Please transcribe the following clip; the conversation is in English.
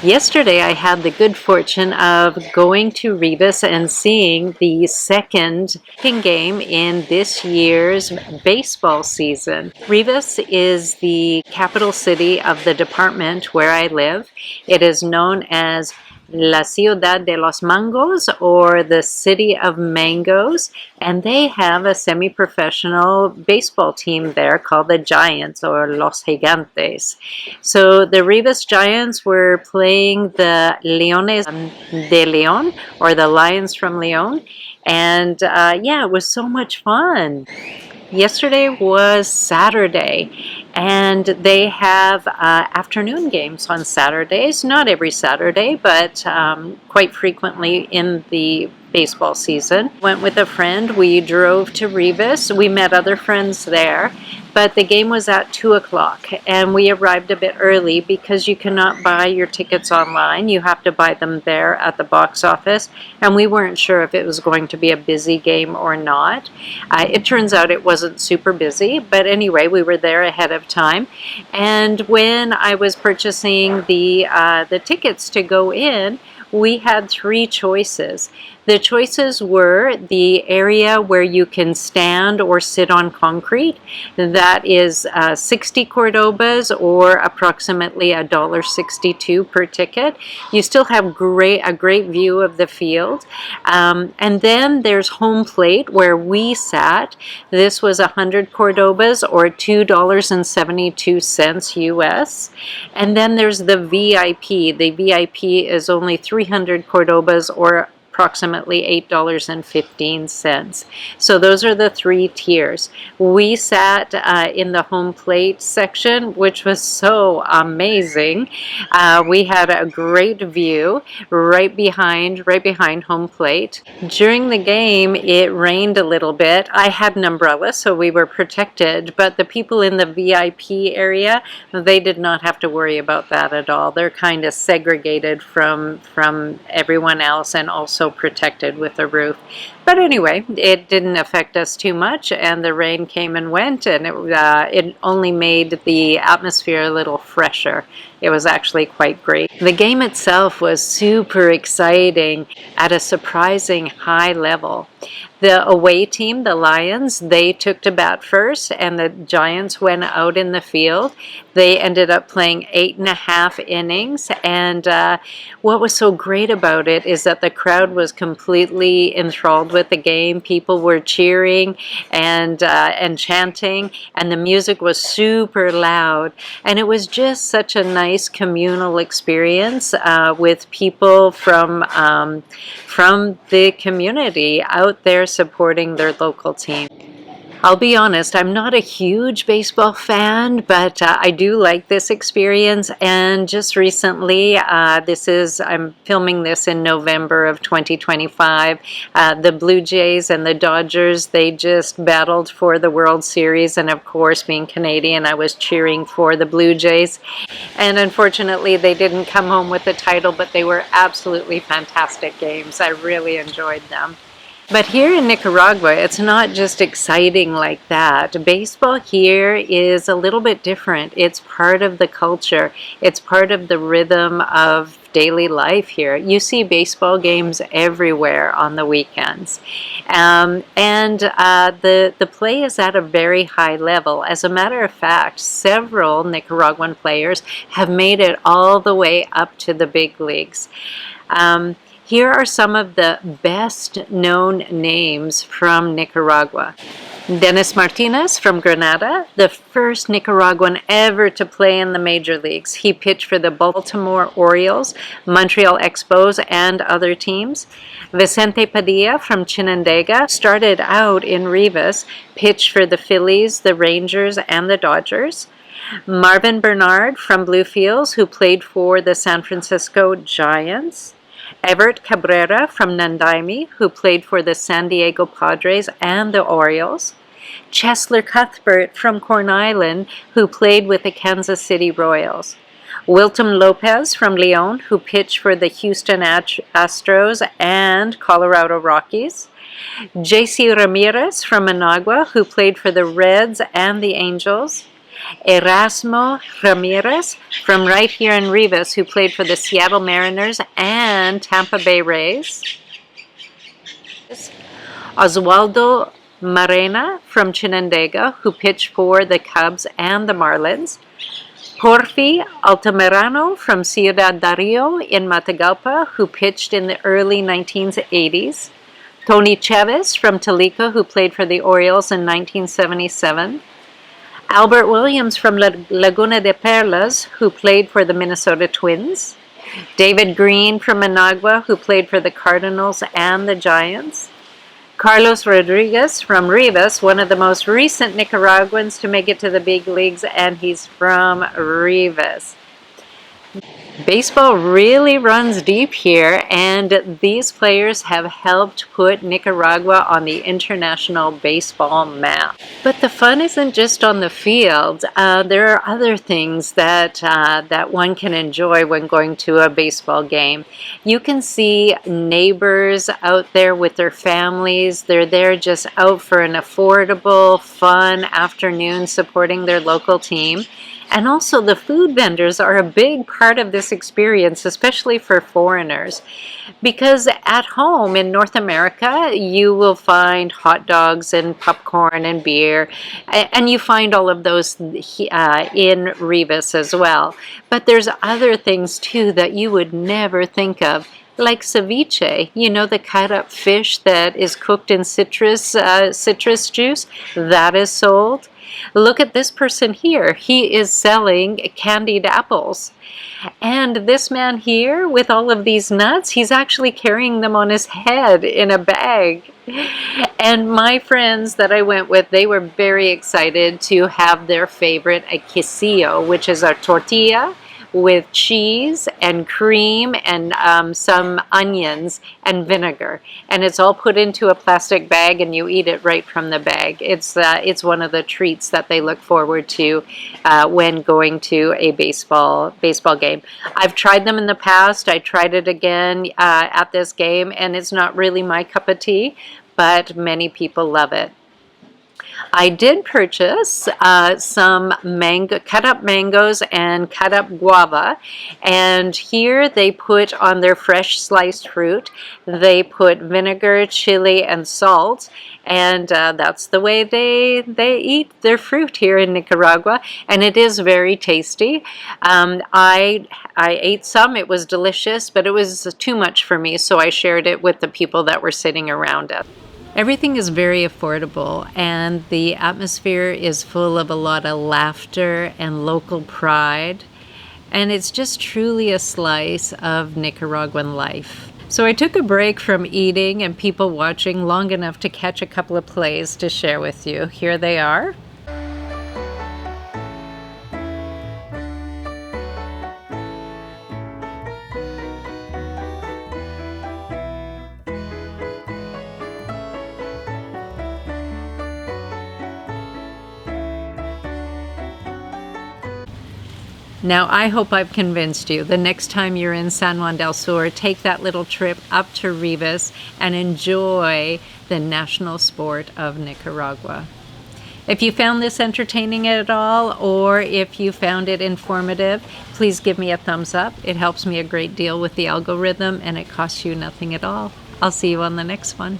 Yesterday, I had the good fortune of going to Rivas and seeing the second game in this year's baseball season. Rivas is the capital city of the department where I live. It is known as La Ciudad de los Mangos, or the City of Mangoes, and they have a semi-professional baseball team there called the Giants, or Los Gigantes. So the Rivas Giants were playing the Leones de León, or the Lions from León, and yeah, it was so much fun. Yesterday was Saturday, and they have afternoon games on Saturdays. Not every Saturday, but quite frequently in the baseball season. Went with a friend. We drove to Rivas. We met other friends there, but the game was at 2 o'clock, and we arrived a bit early because you cannot buy your tickets online. You have to buy them there at the box office, and we weren't sure if it was going to be a busy game or not. It turns out it wasn't super busy, but anyway, we were there ahead of time. And when I was purchasing the tickets to go in, we had three choices. The choices were the area where you can stand or sit on concrete. That is 60 Cordobas, or approximately $1.62 per ticket. You still have a great view of the field. And then there's home plate, where we sat. This was 100 Cordobas, or $2.72 US. And then there's the VIP. The VIP is only 300 Cordobas, or approximately $8.15. So those are the three tiers. We sat in the home plate section, which was so amazing. We had a great view right behind home plate. During the game, it rained a little bit. I had an umbrella, so we were protected, but the people in the VIP area, they did not have to worry about that at all. They're kind of segregated from everyone else, and also protected with a roof. But anyway, it didn't affect us too much, and the rain came and went, and it only made the atmosphere a little fresher. It was actually quite great. The game itself was super exciting at a surprising high level. The away team, the Lions, they took to bat first, and the Giants went out in the field. They ended up playing 8.5 innings, and what was so great about it is that the crowd was completely enthralled with the game. People were cheering and chanting, and the music was super loud, and it was just such a nice communal experience with people from the community out there supporting their local team. I'll be honest, I'm not a huge baseball fan, but I do like this experience. And just recently, I'm filming this in November of 2025. The Blue Jays and the Dodgers, they just battled for the World Series. And of course, being Canadian, I was cheering for the Blue Jays. And unfortunately, they didn't come home with the title, but they were absolutely fantastic games. I really enjoyed them. But here in Nicaragua, it's not just exciting like that. Baseball here is a little bit different. It's part of the culture. It's part of the rhythm of daily life here. You see baseball games everywhere on the weekends. The play is at a very high level. As a matter of fact, several Nicaraguan players have made it all the way up to the big leagues. Here are some of the best known names from Nicaragua. Dennis Martínez from Granada, the first Nicaraguan ever to play in the major leagues. He pitched for the Baltimore Orioles, Montreal Expos, and other teams. Vicente Padilla from Chinandega started out in Rivas, pitched for the Phillies, the Rangers, and the Dodgers. Marvin Bernard from Bluefields, who played for the San Francisco Giants. Everett Cabrera from Nandaime, who played for the San Diego Padres and the Orioles. Chesler Cuthbert from Corn Island, who played with the Kansas City Royals. Wilton Lopez from León, who pitched for the Houston Astros and Colorado Rockies. J.C. Ramirez from Managua, who played for the Reds and the Angels. Erasmo Ramírez from right here in Rivas, who played for the Seattle Mariners and Tampa Bay Rays. Oswaldo Marena from Chinandega, who pitched for the Cubs and the Marlins. Porfi Altamirano from Ciudad Darío in Matagalpa, who pitched in the early 1980s. Tony Chavez from Talica, who played for the Orioles in 1977. Albert Williams from Laguna de Perlas, who played for the Minnesota Twins. David Green from Managua, who played for the Cardinals and the Giants. Carlos Rodriguez from Rivas, one of the most recent Nicaraguans to make it to the big leagues, and he's from Rivas. Baseball really runs deep here, and these players have helped put Nicaragua on the international baseball map. But the fun isn't just on the field. There are other things that one can enjoy when going to a baseball game. You can see neighbors out there with their families. They're there just out for an affordable, fun afternoon supporting their local team. And also the food vendors are a big part of this experience, especially for foreigners. Because at home in North America, you will find hot dogs and popcorn and beer, and you find all of those in Rivas as well. But there's other things too that you would never think of, like ceviche, you know, the cut up fish that is cooked in citrus juice, that is sold. Look at this person here. He is selling candied apples. And this man here with all of these nuts, he's actually carrying them on his head in a bag. And my friends that I went with, they were very excited to have their favorite, a quesillo, which is a tortilla with cheese and cream and some onions and vinegar, and it's all put into a plastic bag and you eat it right from the bag. It's one of the treats that they look forward to when going to a baseball game. I've tried them in the past. I tried it again at this game, and it's not really my cup of tea, but many people love it. I did purchase some cut up mangoes and cut up guava, and here they put on their fresh sliced fruit, they put vinegar, chili, and salt, and that's the way they eat their fruit here in Nicaragua, and it is very tasty. I ate some. It was delicious, but it was too much for me, so I shared it with the people that were sitting around us. Everything is very affordable, and the atmosphere is full of a lot of laughter and local pride, and it's just truly a slice of Nicaraguan life. So I took a break from eating and people watching long enough to catch a couple of plays to share with you. Here they are. Now, I hope I've convinced you. The next time you're in San Juan del Sur, take that little trip up to Rivas and enjoy the national sport of Nicaragua. If you found this entertaining at all, or if you found it informative, please give me a thumbs up. It helps me a great deal with the algorithm, and it costs you nothing at all. I'll see you on the next one.